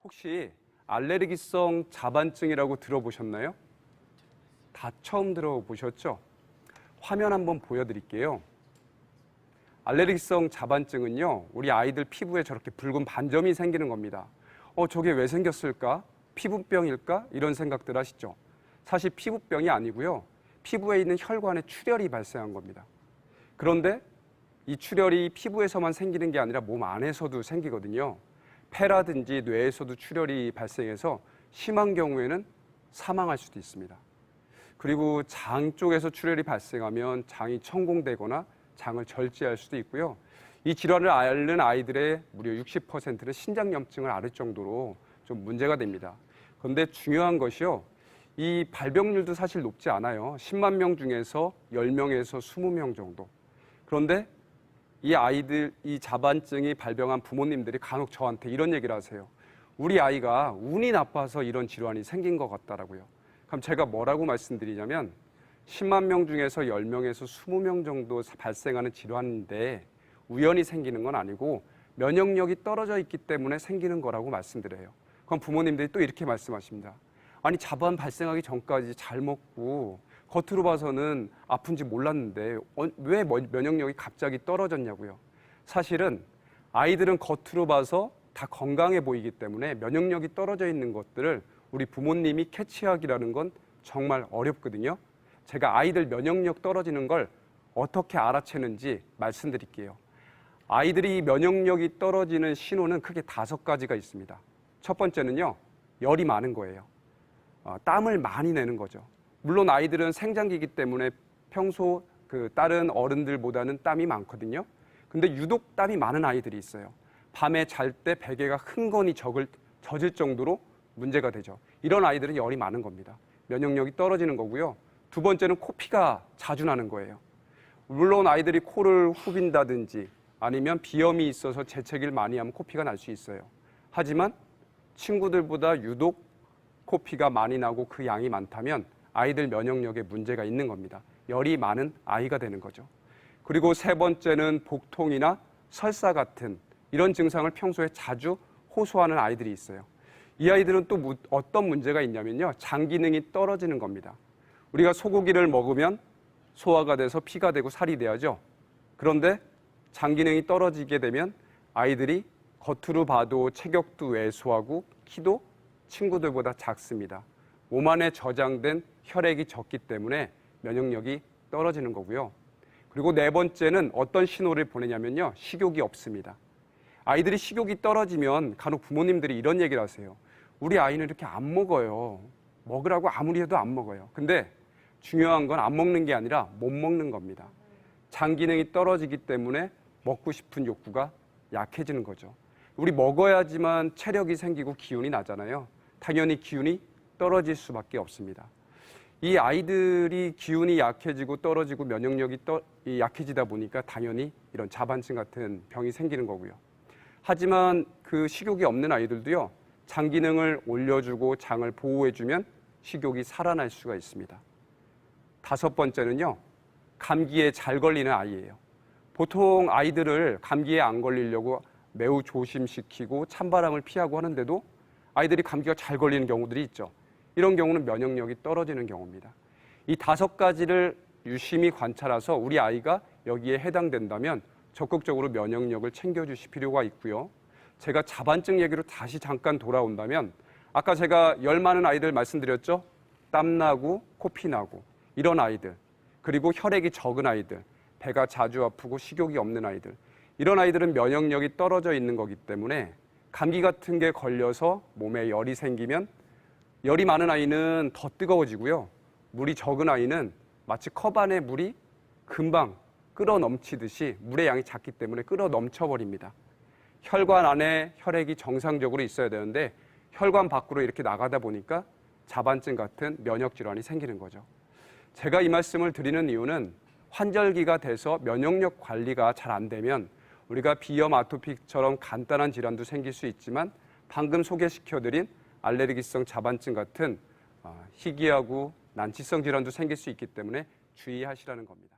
혹시 알레르기성 자반증이라고 들어보셨나요? 다 처음 들어보셨죠? 화면 한번 보여드릴게요. 알레르기성 자반증은요, 우리 아이들 피부에 저렇게 붉은 반점이 생기는 겁니다. 저게 왜 생겼을까? 피부병일까? 이런 생각들 하시죠? 사실 피부병이 아니고요, 피부에 있는 혈관에 출혈이 발생한 겁니다. 그런데 이 출혈이 피부에서만 생기는 게 아니라 몸 안에서도 생기거든요. 폐라든지 뇌에서도 출혈이 발생해서 심한 경우에는 사망할 수도 있습니다. 그리고 장 쪽에서 출혈이 발생하면 장이 천공되거나 장을 절제할 수도 있고요. 이 질환을 앓는 아이들의 무려 60%는 신장염증을 앓을 정도로 좀 문제가 됩니다. 그런데 중요한 것이요, 이 발병률도 사실 높지 않아요. 10만 명 중에서 10명에서 20명 정도. 그런데 이 아이들, 이 자반증이 발병한 부모님들이 간혹 저한테 이런 얘기를 하세요. 우리 아이가 운이 나빠서 이런 질환이 생긴 것 같다라고요. 그럼 제가 뭐라고 말씀드리냐면 10만 명 중에서 10명에서 20명 정도 발생하는 질환인데 우연히 생기는 건 아니고 면역력이 떨어져 있기 때문에 생기는 거라고 말씀드려요. 그럼 부모님들이 또 이렇게 말씀하십니다. 아니, 자반 발생하기 전까지 잘 먹고 겉으로 봐서는 아픈지 몰랐는데 왜 면역력이 갑자기 떨어졌냐고요. 사실은 아이들은 겉으로 봐서 다 건강해 보이기 때문에 면역력이 떨어져 있는 것들을 우리 부모님이 캐치하기라는 건 정말 어렵거든요. 제가 아이들 면역력 떨어지는 걸 어떻게 알아채는지 말씀드릴게요. 아이들이 면역력이 떨어지는 신호는 크게 5가지가 있습니다. 첫 번째는요, 열이 많은 거예요. 땀을 많이 내는 거죠. 물론 아이들은 생장기이기 때문에 평소 다른 어른들보다는 땀이 많거든요. 근데 유독 땀이 많은 아이들이 있어요. 밤에 잘 때 베개가 흥건히 젖을 정도로 문제가 되죠. 이런 아이들은 열이 많은 겁니다. 면역력이 떨어지는 거고요. 두 번째는 코피가 자주 나는 거예요. 물론 아이들이 코를 후빈다든지 아니면 비염이 있어서 재채기를 많이 하면 코피가 날 수 있어요. 하지만 친구들보다 유독 코피가 많이 나고 그 양이 많다면 아이들 면역력에 문제가 있는 겁니다. 열이 많은 아이가 되는 거죠. 그리고 세 번째는 복통이나 설사 같은 이런 증상을 평소에 자주 호소하는 아이들이 있어요. 이 아이들은 또 어떤 문제가 있냐면요, 장 기능이 떨어지는 겁니다. 우리가 소고기를 먹으면 소화가 돼서 피가 되고 살이 돼야죠. 그런데 장 기능이 떨어지게 되면 아이들이 겉으로 봐도 체격도 왜소하고 키도 친구들보다 작습니다. 몸 안에 저장된 혈액이 적기 때문에 면역력이 떨어지는 거고요. 그리고 네 번째는 어떤 신호를 보내냐면요, 식욕이 없습니다. 아이들이 식욕이 떨어지면 간혹 부모님들이 이런 얘기를 하세요. 우리 아이는 이렇게 안 먹어요. 먹으라고 아무리 해도 안 먹어요. 근데 중요한 건 안 먹는 게 아니라 못 먹는 겁니다. 장 기능이 떨어지기 때문에 먹고 싶은 욕구가 약해지는 거죠. 우리 먹어야지만 체력이 생기고 기운이 나잖아요. 당연히 기운이 떨어질 수밖에 없습니다. 이 아이들이 기운이 약해지고 떨어지고 면역력이 약해지다 보니까 당연히 이런 자반증 같은 병이 생기는 거고요. 하지만 그 식욕이 없는 아이들도요, 장 기능을 올려주고 장을 보호해주면 식욕이 살아날 수가 있습니다. 5번째는요, 감기에 잘 걸리는 아이예요. 보통 아이들을 감기에 안 걸리려고 매우 조심시키고 찬바람을 피하고 하는데도 아이들이 감기가 잘 걸리는 경우들이 있죠. 이런 경우는 면역력이 떨어지는 경우입니다. 이 5가지를 유심히 관찰해서 우리 아이가 여기에 해당된다면 적극적으로 면역력을 챙겨주실 필요가 있고요. 제가 자반증 얘기로 다시 잠깐 돌아온다면 아까 제가 열 많은 아이들 말씀드렸죠? 땀나고 코피 나고 이런 아이들, 그리고 혈액이 적은 아이들, 배가 자주 아프고 식욕이 없는 아이들, 이런 아이들은 면역력이 떨어져 있는 거기 때문에 감기 같은 게 걸려서 몸에 열이 생기면 열이 많은 아이는 더 뜨거워지고요. 물이 적은 아이는 마치 컵 안에 물이 금방 끓어 넘치듯이 물의 양이 작기 때문에 끓어 넘쳐버립니다. 혈관 안에 혈액이 정상적으로 있어야 되는데 혈관 밖으로 이렇게 나가다 보니까 자반증 같은 면역 질환이 생기는 거죠. 제가 이 말씀을 드리는 이유는 환절기가 돼서 면역력 관리가 잘 안 되면 우리가 비염, 아토피처럼 간단한 질환도 생길 수 있지만 방금 소개시켜드린 알레르기성 자반증 같은 희귀하고 난치성 질환도 생길 수 있기 때문에 주의하시라는 겁니다.